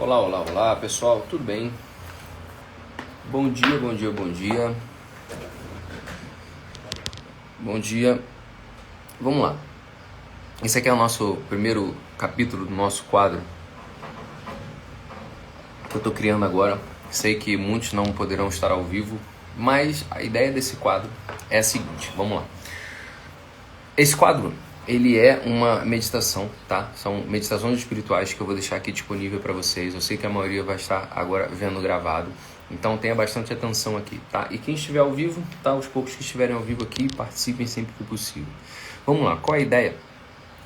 Olá, olá, olá, pessoal, tudo bem? Bom dia, bom dia, bom dia. Bom dia. Vamos lá. Esse aqui é o nosso primeiro capítulo do nosso quadro que eu estou criando agora. Sei que muitos não poderão estar ao vivo, mas a ideia desse quadro é a seguinte, vamos lá. Esse quadro, ele é uma meditação, tá? São meditações espirituais que eu vou deixar aqui disponível para vocês. Eu sei que a maioria vai estar agora vendo gravado, então tenha bastante atenção aqui, tá? E quem estiver ao vivo, tá? Os poucos que estiverem ao vivo aqui, participem sempre que possível. Vamos lá, qual é a ideia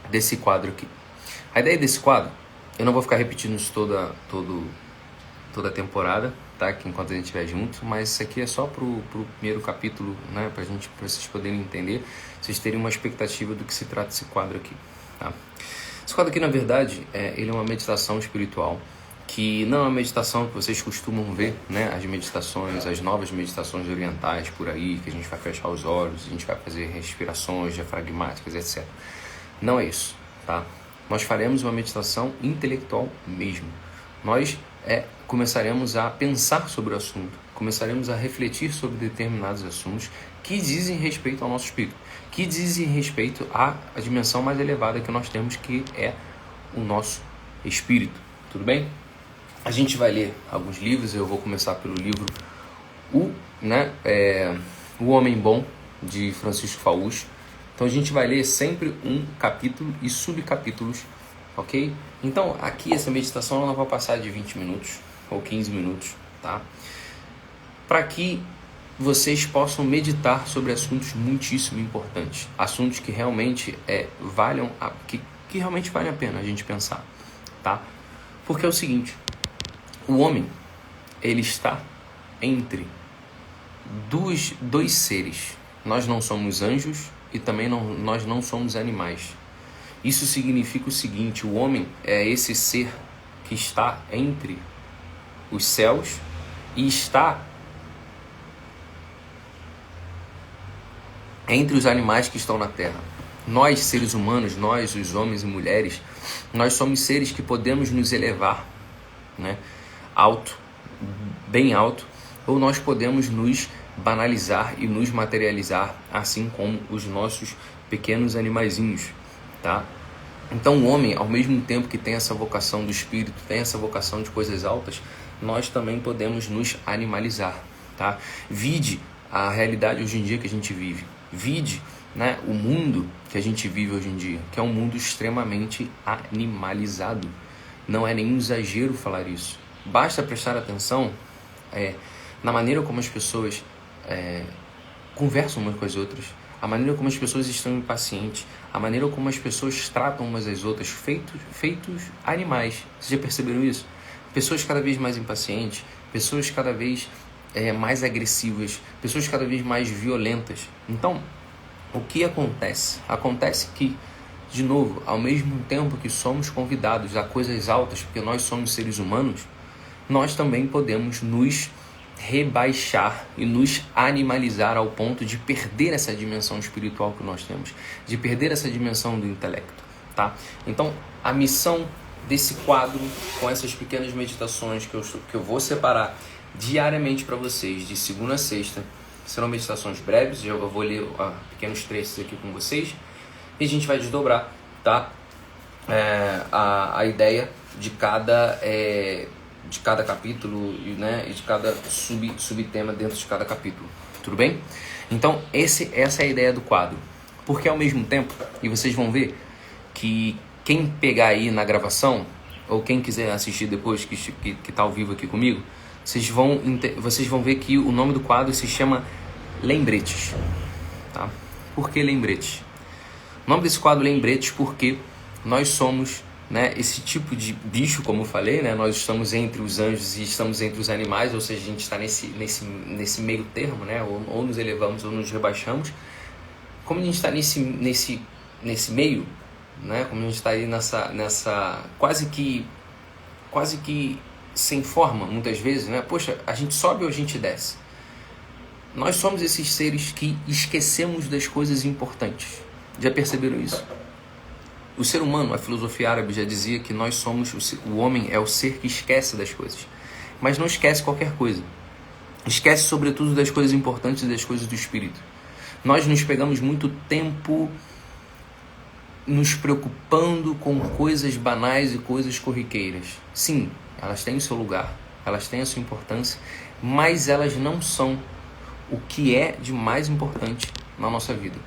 desse quadro aqui? A ideia desse quadro, eu não vou ficar repetindo isso toda a temporada, tá? Que enquanto a gente estiver junto, mas isso aqui é só pro primeiro capítulo, né? Pra vocês poderem entender, vocês terem uma expectativa do que se trata esse quadro aqui, tá? Esse quadro aqui, na verdade, ele é uma meditação espiritual, que não é uma meditação que vocês costumam ver, né? As meditações, as novas meditações orientais por aí, que a gente vai fechar os olhos, a gente vai fazer respirações diafragmáticas, etc. Não é isso, tá? Nós faremos uma meditação intelectual mesmo. Nós começaremos a pensar sobre o assunto, começaremos a refletir sobre determinados assuntos que dizem respeito ao nosso espírito, que dizem respeito à dimensão mais elevada que nós temos, que é o nosso espírito. Tudo bem? A gente vai ler alguns livros. Eu vou começar pelo livro O Homem Bom, de Francisco Faúcho. Então a gente vai ler sempre um capítulo e subcapítulos, ok? Então aqui essa meditação não vai passar de 20 minutos ou 15 minutos, tá? Para que vocês possam meditar sobre assuntos muitíssimo importantes, assuntos que realmente que realmente valem a pena a gente pensar, tá? Porque é o seguinte, o homem, ele está entre dois seres. Nós não somos anjos e também nós não somos animais. Isso significa o seguinte: o homem é esse ser que está entre os céus e está entre os animais que estão na terra. Nós, seres humanos, nós, os homens e mulheres, nós somos seres que podemos nos elevar, né, alto, bem alto, ou nós podemos nos banalizar e nos materializar, assim como os nossos pequenos animaizinhos, tá? Então o homem, ao mesmo tempo que tem essa vocação do espírito, tem essa vocação de coisas altas, nós também podemos nos animalizar, tá? Vide a realidade hoje em dia que a gente vive, vide, né, o mundo que a gente vive hoje em dia, que é um mundo extremamente animalizado. Não é nenhum exagero falar isso. Basta prestar atenção na maneira como as pessoas conversam umas com as outras, a maneira como as pessoas estão impacientes, a maneira como as pessoas tratam umas às outras, feitos animais. Vocês já perceberam isso? Pessoas cada vez mais impacientes, pessoas cada vez mais agressivas, pessoas cada vez mais violentas. Então, o que acontece? Acontece que, de novo, ao mesmo tempo que somos convidados a coisas altas, porque nós somos seres humanos, nós também podemos nos rebaixar e nos animalizar ao ponto de perder essa dimensão espiritual que nós temos, de perder essa dimensão do intelecto, tá? Então, a missão desse quadro, com essas pequenas meditações que eu vou separar diariamente para vocês, de segunda a sexta, serão meditações breves. Eu vou ler pequenos trechos aqui com vocês e a gente vai desdobrar, tá? A ideia de cada capítulo, né, e de cada subtema dentro de cada capítulo, tudo bem? Então essa é a ideia do quadro, porque ao mesmo tempo, e vocês vão ver que quem pegar aí na gravação, ou quem quiser assistir depois, que tá ao vivo aqui comigo, vocês vão ver que o nome do quadro se chama Lembretes, tá? Por que Lembretes? O nome desse quadro é Lembretes porque nós somos, né, esse tipo de bicho, como eu falei, né? Nós estamos entre os anjos e estamos entre os animais, ou seja, a gente está nesse meio termo, né? Ou nos elevamos ou nos rebaixamos. Como a gente está nesse meio, né? Como a gente está aí nessa quase que sem forma, muitas vezes, né? Poxa, a gente sobe ou a gente desce? Nós somos esses seres que esquecemos das coisas importantes. Já perceberam isso? O ser humano, a filosofia árabe já dizia que nós somos, o homem é o ser que esquece das coisas. Mas não esquece qualquer coisa. Esquece sobretudo das coisas importantes e das coisas do espírito. Nós nos pegamos muito tempo nos preocupando com coisas banais e coisas corriqueiras. Sim, elas têm o seu lugar, elas têm a sua importância, mas elas não são o que é de mais importante na nossa vida.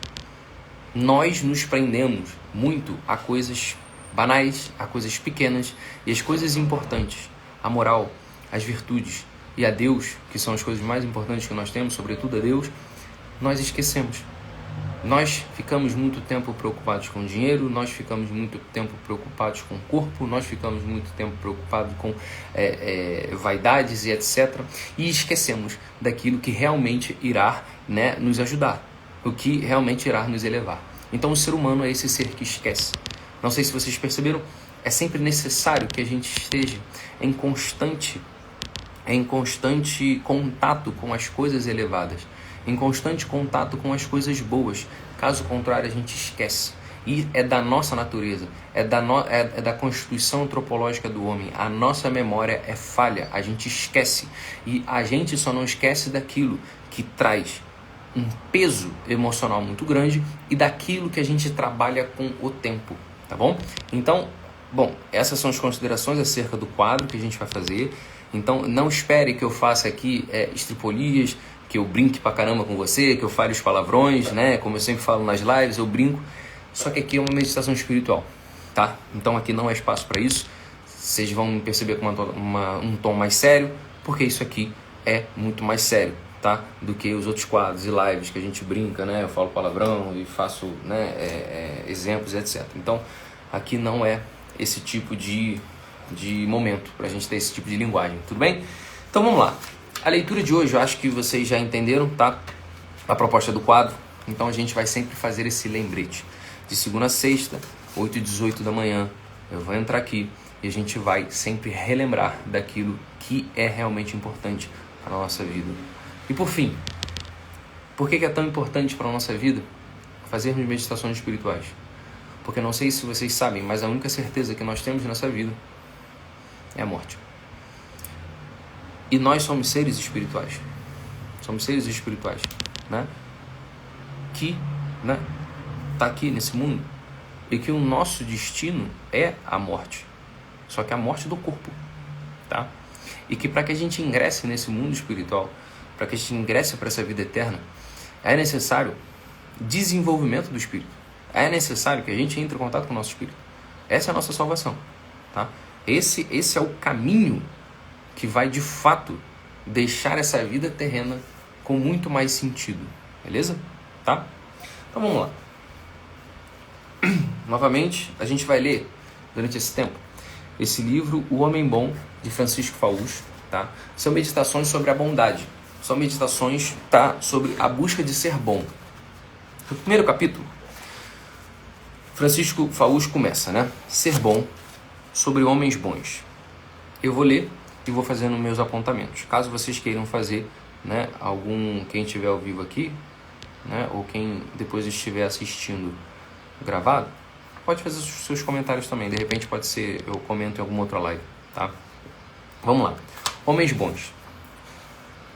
Nós nos prendemos muito a coisas banais, a coisas pequenas, e as coisas importantes, a moral, as virtudes e a Deus, que são as coisas mais importantes que nós temos, sobretudo a Deus, nós esquecemos. Nós ficamos muito tempo preocupados com dinheiro, nós ficamos muito tempo preocupados com o corpo, nós ficamos muito tempo preocupados com vaidades e etc. E esquecemos daquilo que realmente irá, né, nos ajudar, o que realmente irá nos elevar. Então o ser humano é esse ser que esquece. Não sei se vocês perceberam, é sempre necessário que a gente esteja em constante contato com as coisas elevadas, em constante contato com as coisas boas. Caso contrário, a gente esquece. E é da nossa natureza, é da constituição antropológica do homem. A nossa memória é falha, a gente esquece. E a gente só não esquece daquilo que traz um peso emocional muito grande e daquilo que a gente trabalha com o tempo, tá bom? Então, essas são as considerações acerca do quadro que a gente vai fazer. Então, não espere que eu faça aqui estripolias, que eu brinque pra caramba com você, que eu fale os palavrões, né? Como eu sempre falo nas lives, eu brinco. Só que aqui é uma meditação espiritual, tá? Então aqui não é espaço para isso. Vocês vão perceber com um tom mais sério, porque isso aqui é muito mais sério, tá? Do que os outros quadros e lives que a gente brinca, né? Eu falo palavrão e faço, né, exemplos, etc. Então aqui não é esse tipo de momento pra gente ter esse tipo de linguagem, tudo bem? Então vamos lá. A leitura de hoje, eu acho que vocês já entenderam, tá? A proposta do quadro. Então a gente vai sempre fazer esse lembrete. De segunda a sexta, 8h18 da manhã, eu vou entrar aqui e a gente vai sempre relembrar daquilo que é realmente importante para a nossa vida. E por fim, por que é tão importante para a nossa vida fazermos meditações espirituais? Porque não sei se vocês sabem, mas a única certeza que nós temos nessa vida é a morte. E nós somos seres espirituais. Somos seres espirituais, né? Que, né, tá aqui nesse mundo e que o nosso destino é a morte. Só que a morte do corpo, tá? E que para que a gente ingresse nesse mundo espiritual, para que a gente ingresse para essa vida eterna, é necessário desenvolvimento do espírito. É necessário que a gente entre em contato com o nosso espírito. Essa é a nossa salvação, tá? Esse é o caminho que vai de fato deixar essa vida terrena com muito mais sentido, beleza? Tá? Então vamos lá. Novamente, a gente vai ler durante esse tempo esse livro, O Homem Bom, de Francisco Faús, tá? São meditações sobre a bondade, são meditações, tá, sobre a busca de ser bom. No primeiro capítulo, Francisco Faús começa, né? Ser bom, sobre homens bons. Eu vou ler e vou fazendo meus apontamentos. Caso vocês queiram fazer, né, quem estiver ao vivo aqui, né, ou quem depois estiver assistindo gravado, pode fazer os seus comentários também. De repente pode ser, eu comento em alguma outra live, tá? Vamos lá. Homens bons.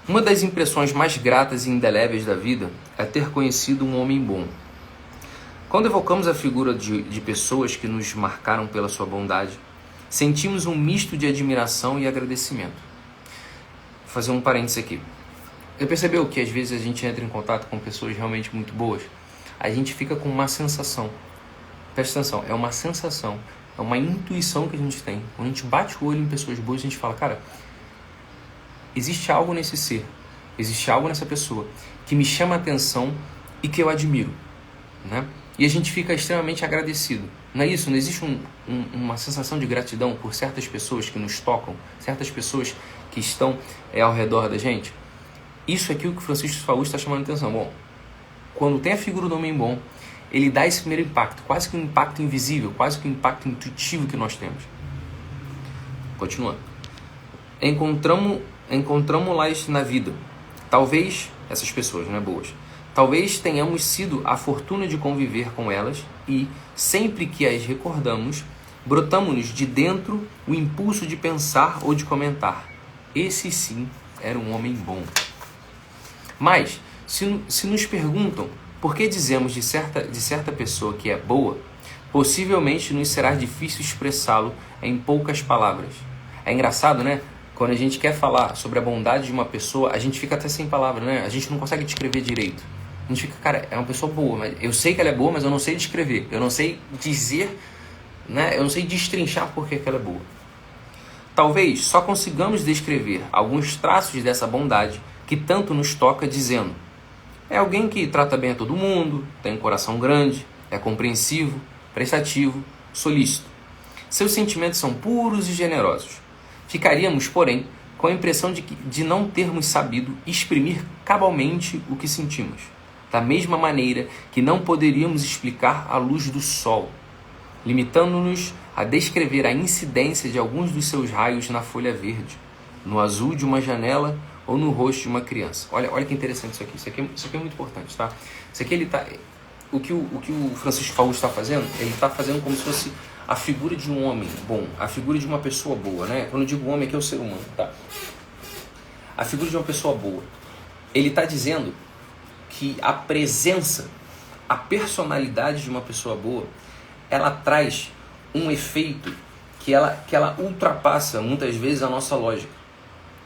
Uma das impressões mais gratas e indeléveis da vida é ter conhecido um homem bom. Quando evocamos a figura de pessoas que nos marcaram pela sua bondade, sentimos um misto de admiração e agradecimento. Vou fazer um parênteses aqui. Você percebeu que às vezes a gente entra em contato com pessoas realmente muito boas? A gente fica com uma sensação. Presta atenção, é uma sensação, é uma intuição que a gente tem. Quando a gente bate o olho em pessoas boas, a gente fala, cara, existe algo nesse ser, existe algo nessa pessoa que me chama a atenção e que eu admiro, né? E a gente fica extremamente agradecido. Não é isso? Não existe uma sensação de gratidão por certas pessoas que nos tocam, certas pessoas que estão ao redor da gente? Isso é aquilo que o Francisco Faús está chamando a atenção. Bom, quando tem a figura do homem bom, ele dá esse primeiro impacto, quase que um impacto invisível, quase que um impacto intuitivo que nós temos. Continuando. Encontramos-las na vida. Talvez, essas pessoas, né, boas, Talvez tenhamos sido a fortuna de conviver com elas e, sempre que as recordamos, brotamos-nos de dentro o impulso de pensar ou de comentar. Esse sim era um homem bom. Mas, se nos perguntam por que dizemos de certa pessoa que é boa, possivelmente nos será difícil expressá-lo em poucas palavras. É engraçado, né? Quando a gente quer falar sobre a bondade de uma pessoa, a gente fica até sem palavras, né? A gente não consegue descrever direito. A gente fica, cara, é uma pessoa boa, mas eu sei que ela é boa, mas eu não sei descrever. Eu não sei dizer, né? Eu não sei destrinchar por que ela é boa. Talvez só consigamos descrever alguns traços dessa bondade que tanto nos toca dizendo: é alguém que trata bem a todo mundo, tem um coração grande, é compreensivo, prestativo, solícito. Seus sentimentos são puros e generosos. Ficaríamos, porém, com a impressão de não termos sabido exprimir cabalmente o que sentimos, da mesma maneira que não poderíamos explicar a luz do sol, limitando-nos a descrever a incidência de alguns dos seus raios na folha verde, no azul de uma janela ou no rosto de uma criança. Olha que interessante isso aqui. Isso aqui é muito importante, tá? Isso aqui o que o Francisco Fausto está fazendo, ele está fazendo como se fosse a figura de um homem bom, a figura de uma pessoa boa, né? Quando eu digo homem aqui é o ser humano, tá? A figura de uma pessoa boa. Ele está dizendo que a presença, a personalidade de uma pessoa boa, ela traz um efeito que ela ultrapassa muitas vezes a nossa lógica,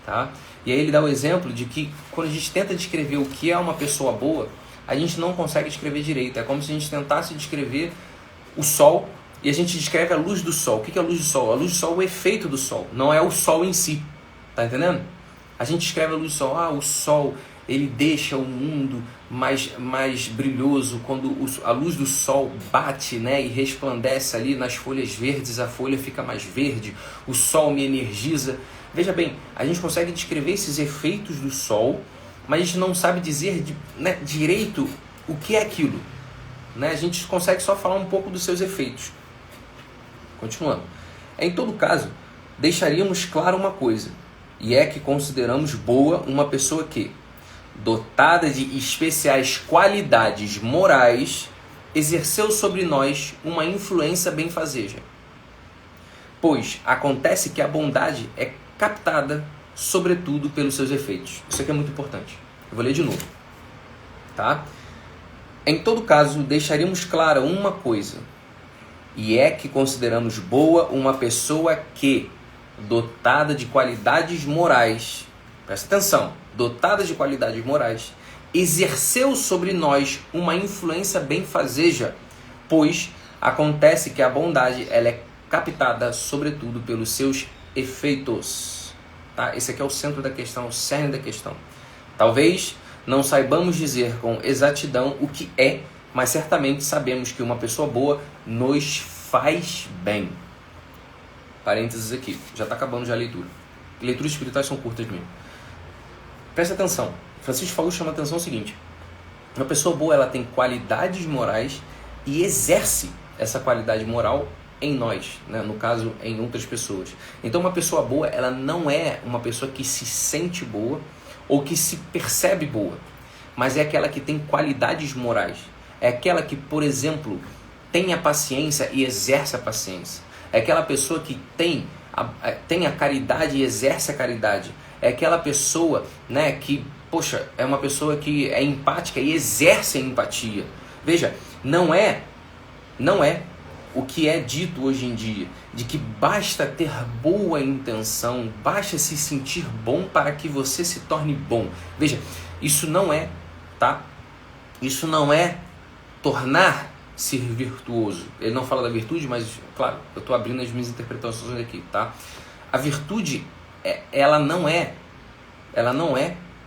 tá? E aí ele dá o exemplo de que quando a gente tenta descrever o que é uma pessoa boa, a gente não consegue descrever direito. É como se a gente tentasse descrever o sol e a gente descreve a luz do sol. O que é a luz do sol? A luz do sol é o efeito do sol, não é o sol em si. Tá entendendo? A gente escreve a luz do sol. Ah, o sol, ele deixa o mundo mais brilhoso quando a luz do sol bate, né, e resplandece ali nas folhas verdes, a folha fica mais verde, o sol me energiza. Veja bem, a gente consegue descrever esses efeitos do sol, mas a gente não sabe dizer direito o que é aquilo, né? A gente consegue só falar um pouco dos seus efeitos. Continuando. Em todo caso, deixaríamos claro uma coisa, e é que consideramos boa uma pessoa que, dotada de especiais qualidades morais, exerceu sobre nós uma influência benfazeja. Pois acontece que a bondade é captada, sobretudo, pelos seus efeitos. Isso aqui é muito importante. Eu vou ler de novo. Tá? Em todo caso, deixaríamos clara uma coisa, e é que consideramos boa uma pessoa que, dotada de qualidades morais, presta atenção, dotada de qualidades morais, exerceu sobre nós uma influência benfazeja, pois acontece que a bondade ela é captada, sobretudo, pelos seus efeitos. Tá? Esse aqui é o centro da questão, o cerne da questão. Talvez não saibamos dizer com exatidão o que é, mas certamente sabemos que uma pessoa boa nos faz bem. Parênteses aqui, já está acabando já a leitura. Leituras espirituais são curtas mesmo. Presta atenção, Francisco Fausto chama a atenção o seguinte: uma pessoa boa ela tem qualidades morais e exerce essa qualidade moral em nós, né? No caso, em outras pessoas. Então uma pessoa boa ela não é uma pessoa que se sente boa ou que se percebe boa, mas é aquela que tem qualidades morais. É aquela que, por exemplo, tem a paciência e exerce a paciência. É aquela pessoa que tem a caridade e exerce a caridade. É aquela pessoa, né, que, poxa, é uma pessoa que é empática e exerce a empatia. Veja, não é o que é dito hoje em dia, de que basta ter boa intenção, basta se sentir bom para que você se torne bom. Veja, isso não é, tá? Isso não é tornar-se virtuoso. Ele não fala da virtude, mas, claro, eu estou abrindo as minhas interpretações aqui, tá? A virtude, ela não é,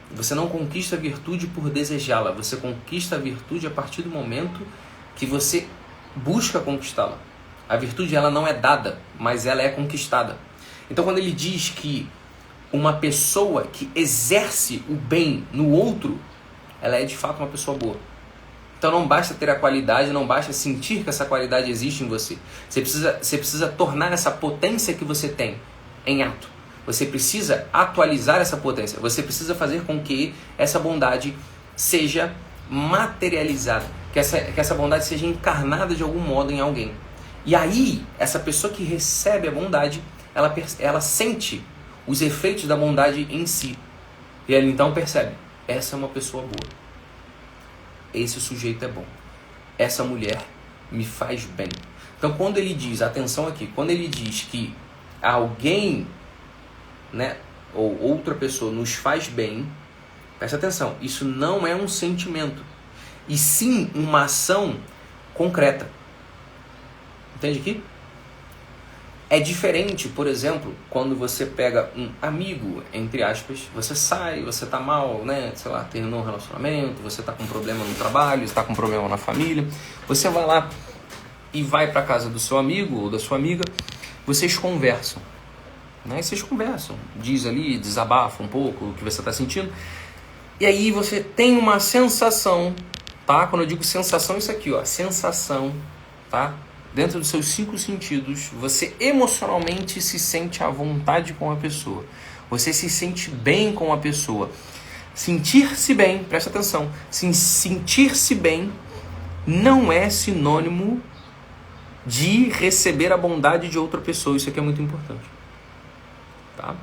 você não conquista a virtude por desejá-la, você conquista a virtude a partir do momento que você busca conquistá-la. A virtude ela não é dada, mas ela é conquistada. Então quando ele diz que uma pessoa que exerce o bem no outro, ela é de fato uma pessoa boa. Então não basta ter a qualidade, não basta sentir que essa qualidade existe em você. Você precisa tornar essa potência que você tem em ato. Você precisa atualizar essa potência. Você precisa fazer com que essa bondade seja materializada, que essa bondade seja encarnada de algum modo em alguém. E aí, essa pessoa que recebe a bondade, ela sente os efeitos da bondade em si. E ela então percebe, essa é uma pessoa boa. Esse sujeito é bom. Essa mulher me faz bem. Então, quando ele diz, atenção aqui, quando ele diz que alguém, né, ou outra pessoa nos faz bem, presta atenção, isso não é um sentimento, e sim uma ação concreta. Entende aqui? É diferente, por exemplo, quando você pega um amigo, entre aspas, você sai, você tá mal, né? Sei lá, terminou um relacionamento, você tá com um problema no trabalho, você tá com um problema na família, você vai lá e vai para casa do seu amigo ou da sua amiga, vocês conversam, né? E vocês conversam, diz ali, desabafa um pouco o que você tá sentindo, e aí você tem uma sensação, tá? Quando eu digo sensação, isso aqui, ó, sensação, tá? Dentro dos seus 5 sentidos, você emocionalmente se sente à vontade com a pessoa. Você se sente bem com a pessoa. Sentir-se bem, presta atenção, sentir-se bem não é sinônimo de receber a bondade de outra pessoa. Isso aqui é muito importante. Tá?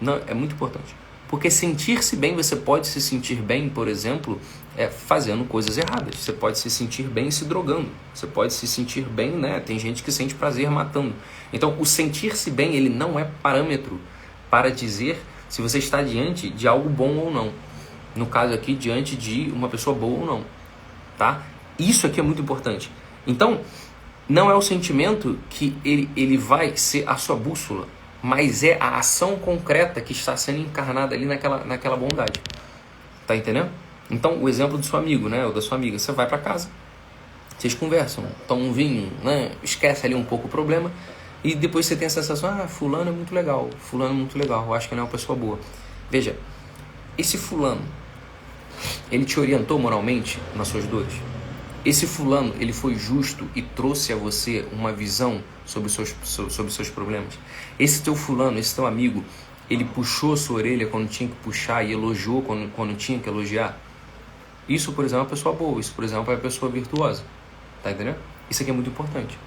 Não, é muito importante. Porque sentir-se bem, você pode se sentir bem, por exemplo, fazendo coisas erradas. Você pode se sentir bem se drogando. Você pode se sentir bem, né? Tem gente que sente prazer matando. Então, o sentir-se bem, ele não é parâmetro para dizer se você está diante de algo bom ou não. No caso aqui, diante de uma pessoa boa ou não. Tá? Isso aqui é muito importante. Então, não é o sentimento que ele vai ser a sua bússola, mas é a ação concreta que está sendo encarnada ali naquela bondade. Tá entendendo? Então, o exemplo do seu amigo, né, ou da sua amiga, você vai para casa, vocês conversam, tomam um vinho, né, esquece ali um pouco o problema, e depois você tem a sensação, fulano é muito legal, eu acho que ele é uma pessoa boa. Veja, esse fulano, ele te orientou moralmente nas suas dores? Esse fulano, ele foi justo e trouxe a você uma visão sobre os seus problemas? Esse teu fulano, esse teu amigo, ele puxou a sua orelha quando tinha que puxar e elogiou quando tinha que elogiar? Isso, por exemplo, é uma pessoa boa. Isso, por exemplo, é uma pessoa virtuosa. Tá entendendo? Isso aqui é muito importante.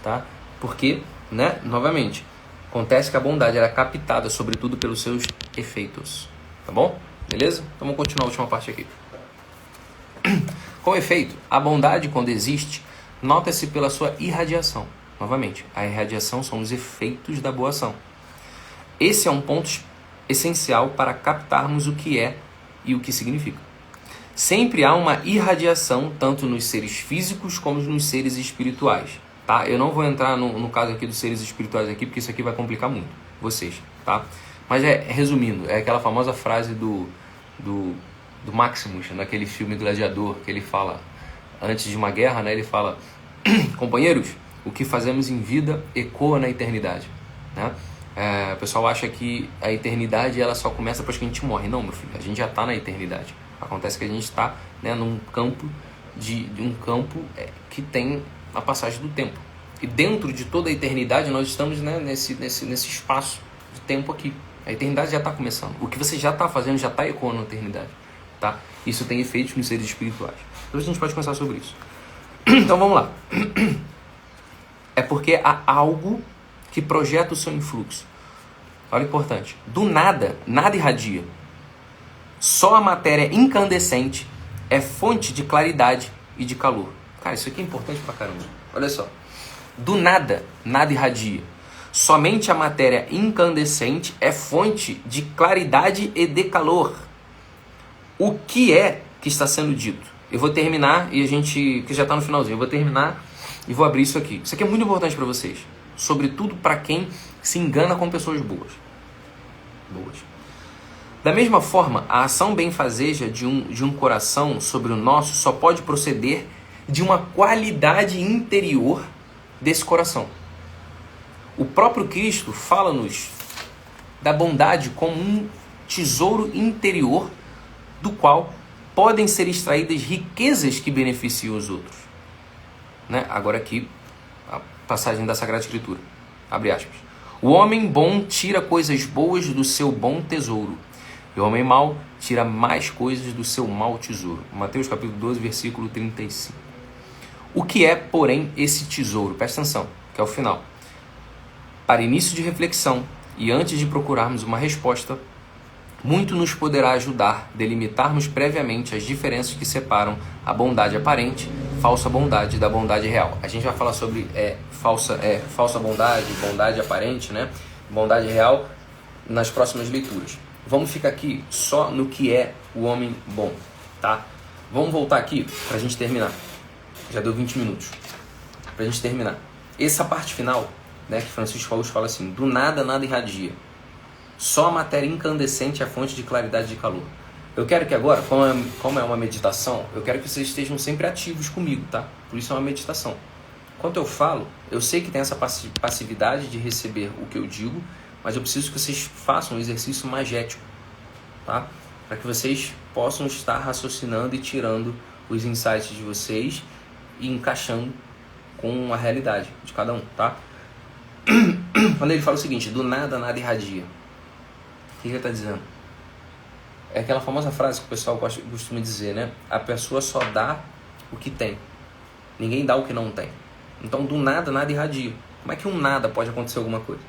Tá? Porque, né, novamente, acontece que a bondade ela é captada, sobretudo, pelos seus efeitos. Tá bom? Beleza? Então vamos continuar a última parte aqui. Com efeito, a bondade, quando existe, nota-se pela sua irradiação. Novamente, a irradiação são os efeitos da boa ação. Esse é um ponto essencial para captarmos o que é e o que significa. Sempre há uma irradiação, tanto nos seres físicos como nos seres espirituais. Tá? Eu não vou entrar no caso aqui dos seres espirituais aqui, porque isso aqui vai complicar muito vocês. Tá? Mas resumindo, é aquela famosa frase do Maximus, naquele filme Gladiador, que ele fala, antes de uma guerra, né, ele fala, companheiros, o que fazemos em vida ecoa na eternidade. Né? O pessoal acha que a eternidade ela só começa depois que a gente morre. Não, meu filho, a gente já está na eternidade. Acontece que a gente está, né, num campo que tem a passagem do tempo. E dentro de toda a eternidade nós estamos, né, nesse espaço de tempo aqui. A eternidade já está começando. O que você já está fazendo já está ecoando na eternidade. Tá? Isso tem efeitos nos seres espirituais. Então a gente pode pensar sobre isso. Então vamos lá. É porque há algo que projeta o seu influxo. Olha o importante. Do nada, nada irradia. Só a matéria incandescente é fonte de claridade e de calor. Cara, isso aqui é importante pra caramba. Olha só. Do nada, nada irradia. Somente a matéria incandescente é fonte de claridade e de calor. O que é que está sendo dito? Eu vou terminar e que já está no finalzinho, eu vou terminar e vou abrir isso aqui. Isso aqui é muito importante para vocês. Sobretudo para quem se engana com pessoas boas. Da mesma forma, a ação benfazeja de um coração sobre o nosso só pode proceder de uma qualidade interior desse coração. O próprio Cristo fala-nos da bondade como um tesouro interior do qual podem ser extraídas riquezas que beneficiam os outros. Né? Agora aqui, a passagem da Sagrada Escritura. Abre aspas. O homem bom tira coisas boas do seu bom tesouro, E o homem mau tira mais coisas do seu mau tesouro. Mateus capítulo 12, versículo 35. O que é, porém, esse tesouro? Presta atenção, que é o final. Para início de reflexão e antes de procurarmos uma resposta, muito nos poderá ajudar a delimitarmos previamente as diferenças que separam a bondade aparente, falsa bondade, da bondade real. A gente vai falar sobre falsa bondade, bondade aparente, né? Bondade real nas próximas leituras. Vamos ficar aqui só no que é o homem bom, tá? Vamos voltar aqui para a gente terminar. Já deu 20 minutos. Para a gente terminar. Essa parte final, né, que Francisco Faust fala assim: do nada, nada irradia. Só a matéria incandescente é a fonte de claridade e de calor. Eu quero que agora, como é uma meditação, eu quero que vocês estejam sempre ativos comigo, tá? Por isso é uma meditação. Enquanto eu falo, eu sei que tem essa passividade de receber o que eu digo, mas eu preciso que vocês façam um exercício magético, tá? Para que vocês possam estar raciocinando e tirando os insights de vocês e encaixando com a realidade de cada um, tá? Quando ele fala o seguinte: do nada, nada irradia. O que ele está dizendo? É aquela famosa frase que o pessoal costuma dizer, né? A pessoa só dá o que tem. Ninguém dá o que não tem. Então, do nada, nada irradia. Como é que um nada pode acontecer alguma coisa?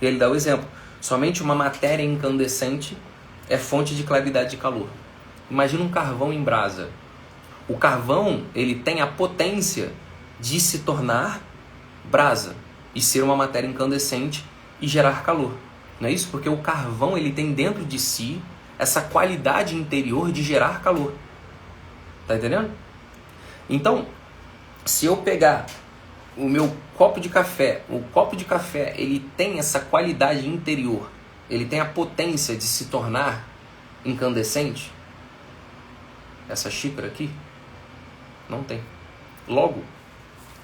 E ele dá o exemplo. Somente uma matéria incandescente é fonte de claridade e de calor. Imagina um carvão em brasa. O carvão, ele tem a potência de se tornar brasa e ser uma matéria incandescente e gerar calor. Não é isso? Porque o carvão, ele tem dentro de si essa qualidade interior de gerar calor. Tá entendendo? Então, se eu pegar o meu copo de café, o copo de café, ele tem essa qualidade interior, ele tem a potência de se tornar incandescente. Essa xícara aqui não tem. Logo,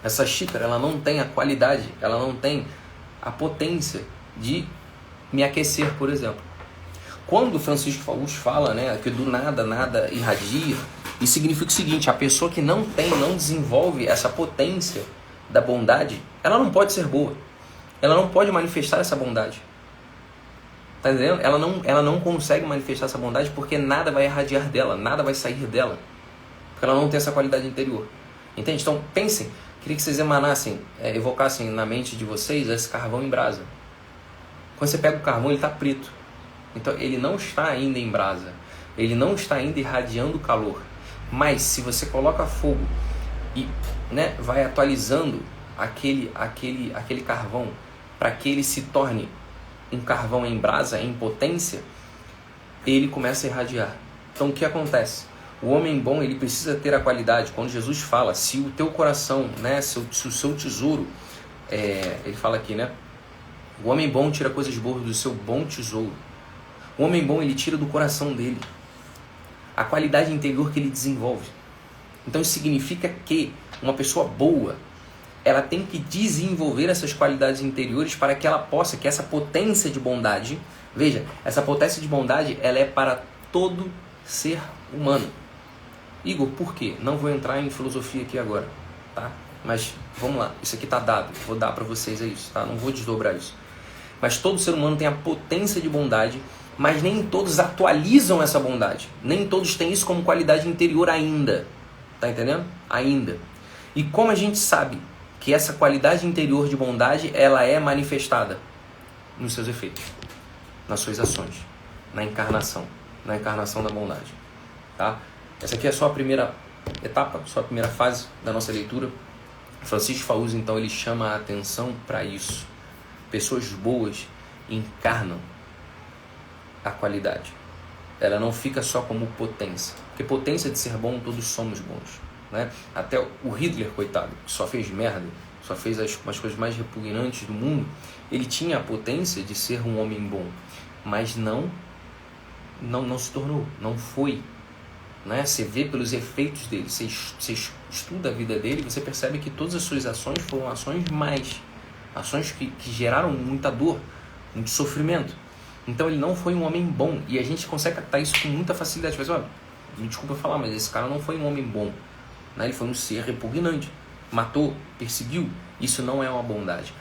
essa xícara, ela não tem a qualidade, ela não tem a potência de me aquecer, por exemplo. Quando Francisco Faust fala, né, que do nada, nada irradia, isso significa o seguinte: a pessoa que não desenvolve essa potência da bondade, ela não pode ser boa. Ela não pode manifestar essa bondade. Tá entendendo? Ela não consegue manifestar essa bondade porque nada vai irradiar dela, nada vai sair dela. Porque ela não tem essa qualidade interior. Entende? Então, pensem. Queria que vocês emanassem, evocassem na mente de vocês esse carvão em brasa. Quando você pega o carvão, ele está preto. Então, ele não está ainda em brasa. Ele não está ainda irradiando calor. Mas, se você coloca fogo e, né, vai atualizando aquele carvão para que ele se torne um carvão em brasa, em potência, ele começa a irradiar. Então, o que acontece? O homem bom, ele precisa ter a qualidade. Quando Jesus fala, se o teu coração, né, se o seu tesouro, ele fala aqui, né? O homem bom tira coisas boas do seu bom tesouro. O homem bom, ele tira do coração dele a qualidade interior que ele desenvolve. Então isso significa que uma pessoa boa, ela tem que desenvolver essas qualidades interiores para que ela possa, que essa potência de bondade, veja, essa potência de bondade, ela é para todo ser humano. Igor, por quê? Não vou entrar em filosofia aqui agora, tá? Mas vamos lá, isso aqui tá dado, vou dar para vocês isso, tá? Não vou desdobrar isso. Mas todo ser humano tem a potência de bondade, mas nem todos atualizam essa bondade. Nem todos têm isso como qualidade interior ainda. Tá entendendo? Ainda. E como a gente sabe que essa qualidade interior de bondade, ela é manifestada nos seus efeitos, nas suas ações, na encarnação da bondade, tá? Essa aqui é só a primeira etapa, só a primeira fase da nossa leitura. Francisco Faust, então, ele chama a atenção para isso. Pessoas boas encarnam a qualidade. Ela não fica só como potência, porque potência de ser bom, todos somos bons, né? Até o Hitler, coitado, que só fez merda, só fez as coisas mais repugnantes do mundo, ele tinha a potência de ser um homem bom, mas não se tornou, não foi, né? Você vê pelos efeitos dele, você estuda a vida dele, você percebe que todas as suas ações foram ações mais, ações que geraram muita dor, muito sofrimento. Então ele não foi um homem bom, e a gente consegue captar isso com muita facilidade. Mas, olha, me desculpa falar, mas esse cara não foi um homem bom, né? Ele foi um ser repugnante, matou, perseguiu. Isso não é uma bondade.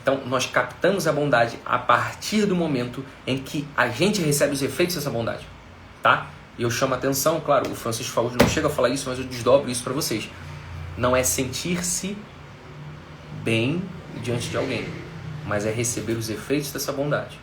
Então nós captamos a bondade a partir do momento em que a gente recebe os efeitos dessa bondade. tá? E eu chamo a atenção, claro, o Francisco Faúde não chega a falar isso, mas eu desdobro isso para vocês. Não é sentir-se bem diante de alguém, mas é receber os efeitos dessa bondade,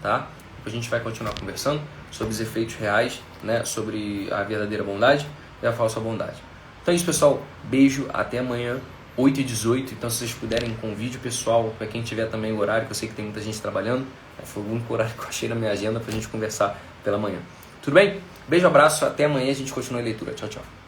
tá? A gente vai continuar conversando sobre os efeitos reais, né? Sobre a verdadeira bondade e a falsa bondade. Então é isso, pessoal. Beijo, até amanhã, 8h18. Então, se vocês puderem, com vídeo pessoal, para quem tiver também o horário, que eu sei que tem muita gente trabalhando, foi o único horário que eu achei na minha agenda para a gente conversar pela manhã. Tudo bem? Beijo, abraço, até amanhã, a gente continua a leitura. Tchau, tchau.